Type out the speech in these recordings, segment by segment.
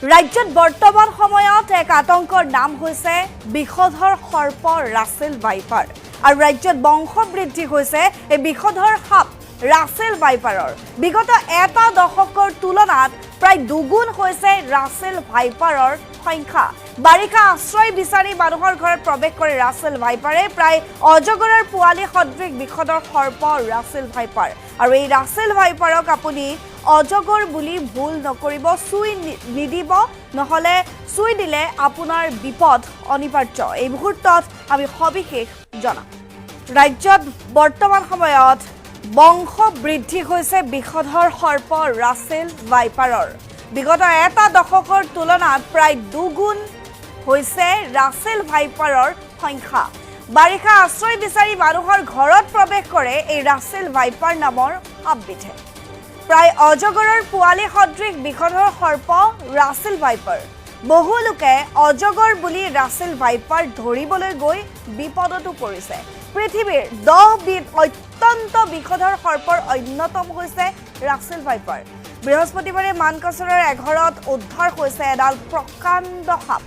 ৰাজ্যত বৰ্তমান সময়ত এক আতংকৰ নাম হৈছে বিষধৰ সৰ্প ৰাছেল ভাইপাৰ আৰু ৰাজ্যত বংশ বৃদ্ধি হৈছে এই বিষধৰ সাপ ৰাছেল ভাইপাৰৰ বিগত এটা দশকৰ তুলনাত প্ৰায় দুগুণ হৈছে ৰাছেল ভাইপাৰৰ সংখ্যা বাৰিষা আশ্ৰয় বিচাৰি মানুহৰ ঘৰত প্ৰৱেশ কৰে ৰাছেল ভাইপাৰে প্ৰায় অজগৰৰ পোৱালি সদৃশ বিষধৰ সৰ্প ৰাছেল ভাইপাৰ আৰু এই ৰাছেল ভাইপাৰক আপুনি অজগৰ বুলি ভুল নকৰিব চুই নিদিব নহলে চুই দিলে আপোনাৰ বিপদ অনিবাৰ্য এই মুহূৰ্তত আমি সবিশেষ জনাম ৰাজ্যত বৰ্তমান সময়ত বংশ বৃদ্ধি হৈছে বিষধৰ সৰ্প ৰাছেল ভাইপাৰৰ বিগত এটা দশকৰ তুলনাত প্ৰায় দুগুণ হৈছে ৰাছেল ভাইপাৰৰ সংখ্যা বাৰিষা আশ্ৰয় বিচাৰি মানুহৰ ঘৰত প্ৰৱেশ কৰে এই ৰাছেল ভাইপাৰ নামৰ সাপবিধে প্ৰায় অজগৰৰ পোৱালি সদৃশ বিষধৰ সৰ্প ৰাছেল ভাইপাৰ বহু লোকে অজগৰ বুলি ৰাছেল ভাইপাৰ ধৰিবলৈ গৈ বিপদতো পৰিছে পৃথিৱীৰ 10 বিধ অত্যন্ত বিষধৰ সৰ্পৰ অন্যতম হৈছে ৰাছেল ভাইপাৰ বৃহস্পতিবাৰে মানকাছৰৰ এঘৰত উদ্ধাৰ হৈছে এডাল প্ৰকাণ্ড সাপ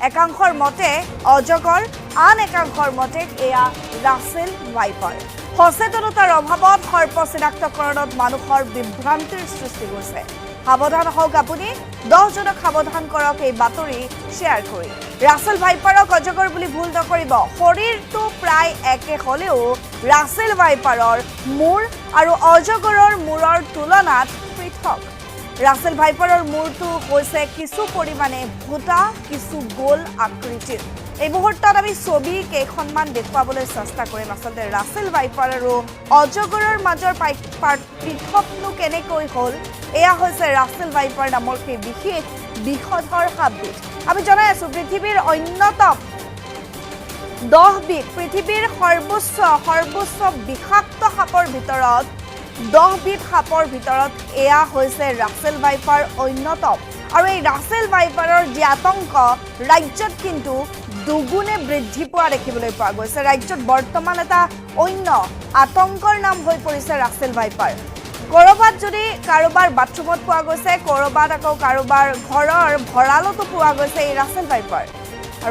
একাংশৰ মতে অজগৰ আন একাংশৰ মতে এয়া ৰাছেল ভাইপাৰ সচেতনতাৰ অভাৱত সৰ্প চিনাক্তকৰণত মানুহৰ বিভ্ৰান্তিৰ সৃষ্টি হৈছে সাৱধান হওক আপুনি 10 জনক সাৱধান কৰক এই বাতৰি শ্বেয়াৰ কৰি ৰাছেল ভাইপাৰক অজগৰ বুলি ভুল নকৰিব শৰীৰটো প্ৰায় একে হলেও ৰাছেল ভাইপাৰৰ মূৰ আৰু অজগৰৰ মূৰৰ তুলনাত পৃথক ৰাছেল ভাইপাৰৰ মূৰটো হৈছে কিছু পৰিমাণে ভুটা কিছু গোল আকৃতিৰ এই মুহূৰ্তত আমি ছবি কেইখনমান দেখুৱাবলৈ চেষ্টা কৰিম আচলতে ৰাছেল ভাইপাৰ আৰু অজগৰৰ মাজৰ পৃথকনো কেনেকৈ হ'ল এয়া হৈছে ৰাছেল ভাইপাৰ নামৰ সেই বিশেষ বিষধৰ সাপবিধ আমি জনাই আছো পৃথিৱীৰ অন্যতম 10 বিধ পৃথিৱীৰ সৰ্বোচ্চ বিষাক্ত সাপৰ ভিতৰত 10 বিধ সাপৰ ভিতৰত এয়া হৈছে ৰাছেল ভাইপাৰ অন্যতম আৰু এই ৰাছেল ভাইপাৰৰ যি আতংক ৰাজ্যত কিন্তু দুগুণে বৃদ্ধি পোৱা দেখিবলৈ পোৱা গৈছে ৰাজ্যত বৰ্তমান এটা অন্য আতংকৰ নাম হৈ পৰিছে ৰাছেল ভাইপাৰ কৰবাত যদি কাৰোবাৰ বাথৰুমত পোৱা গৈছে কৰবাত আকৌ কাৰোবাৰ ঘৰৰ ভঁৰালতো পোৱা গৈছে এই ৰাছেল ভাইপাৰ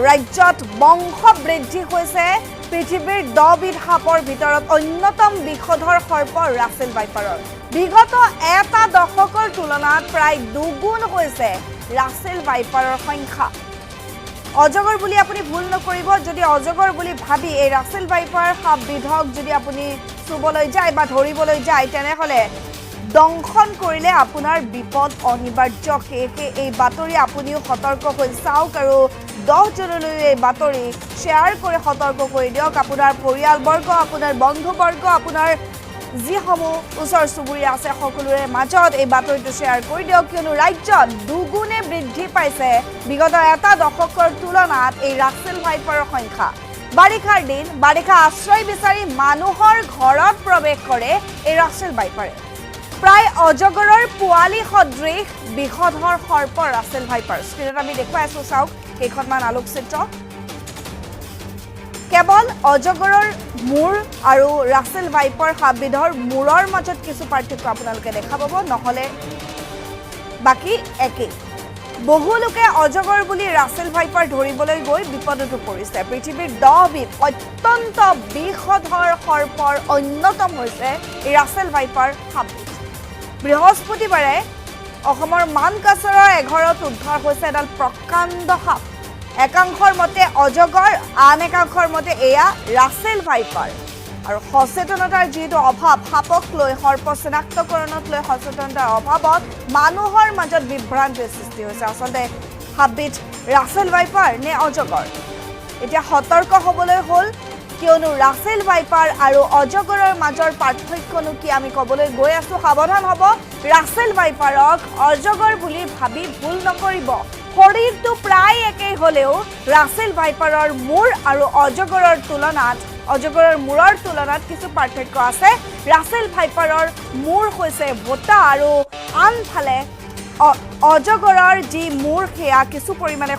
ৰাজ্যত বংশ বৃদ্ধি হৈছে পৃথিৱীৰ 10 বিধ সাপৰ ভিতৰত অন্যতম বিষধৰ সৰ্প ৰাছেল ভাইপাৰৰ বিগত এটা দশকৰ তুলনাত প্ৰায় দুগুণ হৈছে ৰাছেল ভাইপাৰৰ সংখ্যা অজগৰ বুলি আপুনি ভুল নকৰিব যদি অজগৰ বুলি ভাবি এই ৰাছেল ভাইপাৰ সাপবিধক যদি আপুনি চুবলৈ যায় বা ধৰিবলৈ যায় তেনেহলে দংশন কৰিলে আপোনাৰ বিপদ অনিবাৰ্য এই বাতৰি আপুনিও সতৰ্ক হৈ চাওক আৰু 10 জনলৈ এই বাতৰি শ্বেয়াৰ কৰি সতৰ্ক কৰি দিয়ক আপোনাৰ পৰিয়ালবৰ্গ আপোনাৰ বন্ধুবৰ্গ আপোনাৰ যিসমূহ ওচৰ চুবুৰীয়া আছে সকলোৰে মাজত এই বাতৰিটো শ্বেয়াৰ কৰি দিয়ক কিয়নো ৰাজ্যত দুগুণে বৃদ্ধি পাইছে বিগত এটা দশকৰ তুলনাত এই ৰাছেল ভাইপাৰৰ সংখ্যা বাৰিষাৰ দিন বাৰিষা আশ্ৰয় বিচাৰি মানুহৰ ঘৰত প্ৰৱেশ কৰে এই ৰাছেল ভাইপাৰে প্ৰায় অজগৰৰ পোৱালি সদৃশ বিষধৰ সৰ্প ৰাছেল ভাইপাৰ স্ক্ৰীনত আমি দেখুৱাই আছো চাওক কেইখনমান আলোকচিত্ৰ কেৱল অজগৰৰ মূৰ আৰু ৰাছেল ভাইপাৰ সাপবিধৰ মূৰৰ মাজত কিছু পাৰ্থক্য আপোনালোকে দেখা পাব নহলে বাকি একেই বহু লোকে অজগৰ বুলি ৰাছেল ভাইপাৰ ধৰিবলৈ গৈ বিপদতো পৰিছে পৃথিৱীৰ 10 বিধ অত্যন্ত বিষধৰ সৰ্পৰ অন্যতম হৈছে এই ৰাছেল ভাইপাৰ সাপবিধ বৃহস্পতিবাৰে অসমৰ মানকাছৰৰ এঘৰত উদ্ধাৰ হৈছে এডাল প্ৰকাণ্ড সাপ একাংশৰ মতে অজগৰ আন একাংশৰ মতে এয়া ৰাছেল ভাইপাৰ আৰু সচেতনতাৰ যিটো অভাৱ সাপক লৈ সৰ্প চিনাক্তকৰণত লৈ সচেতনতাৰ অভাৱত মানুহৰ মাজত বিভ্ৰান্তিৰ সৃষ্টি হৈছে আচলতে সাপবিধ ৰাছেল ভাইপাৰ নে অজগৰ এতিয়া সতৰ্ক হ'বলৈ হ'ল কিয়নো ৰাছেল ভাইপাৰ আৰু অজগৰৰ মাজৰ পাৰ্থক্যনো কি আমি ক'বলৈ গৈ আছো সাৱধান হ'ব ৰাছেল ভাইপাৰক অজগৰ বুলি ভাবি ভুল নকৰিব শৰীৰটো প্ৰায় একেই হলেও ৰাছেল ভাইপাৰৰ মূৰ আৰু অজগৰৰ মূৰৰ তুলনাত কিছু পাৰ্থক্য আছে ৰাছেল ভাইপাৰৰ মূৰ হৈছে ভোটা আৰু আনফালে অজগৰৰ যি মূৰ সেয়া কিছু পৰিমাণে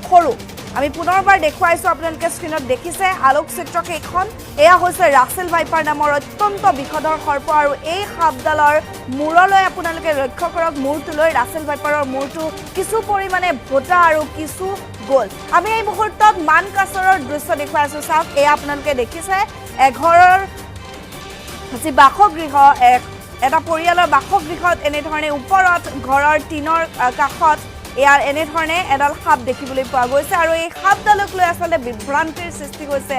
সৰু আমি পুনৰবাৰ দেখুৱাইছো আপোনালোকে স্ক্ৰীনত দেখিছে আলোকচিত্ৰ কেইখন এয়া হৈছে ৰাছেল ভাইপাৰ নামৰ অত্যন্ত বিষধৰ সৰ্প আৰু এই সাপডালৰ মূৰলৈ আপোনালোকে লক্ষ্য কৰক মূৰটোলৈ ৰাছেল ভাইপাৰৰ মূৰটো কিছু পৰিমাণে ভোটা আৰু কিছু গোল আমি এই মুহূৰ্তত মানকাছৰৰ দৃশ্য দেখুৱাইছো চাওক এয়া আপোনালোকে দেখিছে এঘৰৰ যি বাসগৃহ এটা পৰিয়ালৰ বাসগৃহত এনেধৰণে ওপৰত ঘৰৰ টিনৰ কাষত ইয়াৰ এনেধৰণে এডাল সাপ দেখিবলৈ পোৱা গৈছে আৰু এই সাপডালক লৈ আচলতে বিভ্ৰান্তিৰ সৃষ্টি হৈছে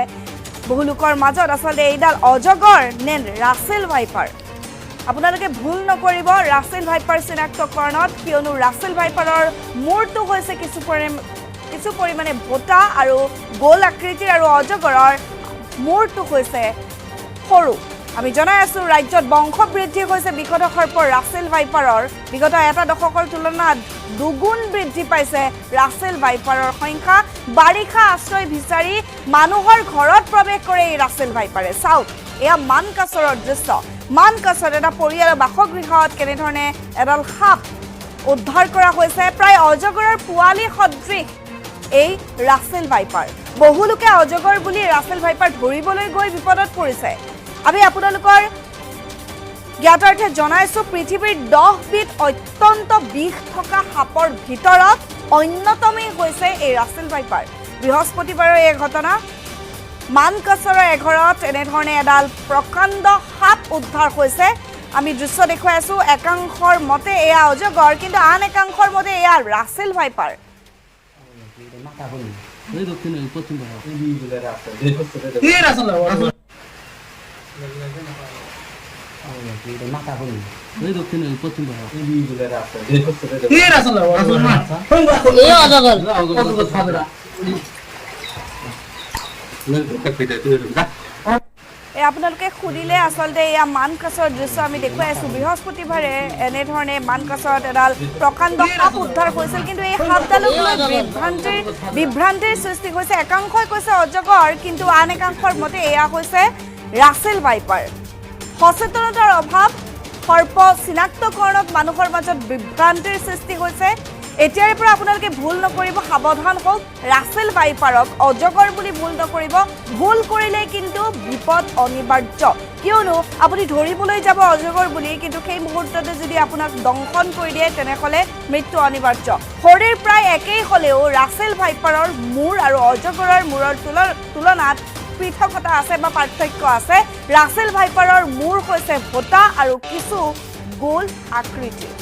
বহু লোকৰ মাজত আচলতে এইডাল অজগৰ নে ৰাছেল ভাইপাৰ আপোনালোকে ভুল নকৰিব ৰাছেল ভাইপাৰ চিনাক্তকৰণত কিয়নো ৰাছেল ভাইপাৰৰ মূৰটো হৈছে কিছু পৰিমাণে ভোটা আৰু গোল আকৃতিৰ আৰু অজগৰৰ মূৰটো হৈছে সৰু আমি জনাই আছো ৰাজ্যত বংশবৃদ্ধি হৈছে বিকট সৰ্প ৰাছেল ভাইপাৰৰ বিগত এটা দশকৰ তুলনাত দুগুণ বৃদ্ধি পাইছে ৰাছেল ভাইপাৰৰ সংখ্যা বাৰিষা আশ্ৰয় বিচাৰি মানুহৰ ঘৰত প্ৰৱেশ কৰে এই ৰাছেল ভাইপাৰে চাওক এয়া মানকাছৰৰ দৃশ্য মানকাছৰ এটা পৰিয়ালৰ বাসগৃহত কেনেধৰণে এডাল সাপ উদ্ধাৰ কৰা হৈছে প্ৰায় অজগৰৰ পোৱালি সদৃশ এই ৰাছেল ভাইপাৰ বহু লোকে অজগৰ বুলি ৰাছেল ভাইপাৰ ধৰিবলৈ গৈ বিপদত পৰিছে আমি আপোনালোকৰ জ্ঞাতাৰ্থে জনাইছো পৃথিৱীৰ 10বিধ অত্যন্ত বিষ থকা সাপৰ ভিতৰত অন্যতমেই হৈছে এই ৰাছেল ভাইপাৰ বৃহস্পতিবাৰৰ এই ঘটনা মানকাছৰৰ এঘৰত এনেধৰণে এডাল প্ৰকাণ্ড সাপ উদ্ধাৰ হৈছে আমি দৃশ্য দেখুৱাই আছো একাংশৰ মতে এয়া অজগৰ কিন্তু আন একাংশৰ মতে এয়া ৰাছেল ভাইপাৰ আপোনালোকে সুধিলে আচলতে এয়া মানকাছৰ দৃশ্য আমি দেখুৱাই আছো বৃহস্পতিবাৰে এনেধৰণে মানকাছৰত এডাল প্ৰকাণ্ড সাপ উদ্ধাৰ হৈছিল কিন্তু এই সাপডালক লৈ বিভ্ৰান্তিৰ সৃষ্টি হৈছে একাংশই কৈছে অজগৰ কিন্তু আন একাংশৰ মতে এয়া হৈছে ৰাছেল ভাইপাৰ সচেতনতাৰ অভাৱ সৰ্প চিনাক্তকৰণত মানুহৰ মাজত বিভ্ৰান্তিৰ সৃষ্টি হৈছে এতিয়াৰ পৰা আপোনালোকে ভুল নকৰিব সাৱধান হওক ৰাছেল ভাইপাৰক অজগৰ বুলি ভুল নকৰিব ভুল কৰিলে কিন্তু বিপদ অনিবাৰ্য কিয়নো আপুনি ধৰিবলৈ যাব অজগৰ বুলি কিন্তু সেই মুহূৰ্ততে যদি আপোনাক দংশন কৰি দিয়ে তেনেহলে মৃত্যু অনিবাৰ্য শৰীৰ প্ৰায় একেই হলেও ৰাছেল ভাইপাৰৰ মূৰ আৰু অজগৰৰ মূৰৰ তুলনাত পৃথকতা আছে বা পাৰ্থক্য আছে ৰাছেল ভাইপাৰৰ মূৰ হৈছে ভোটা আৰু কিছু গোল আকৃতিৰ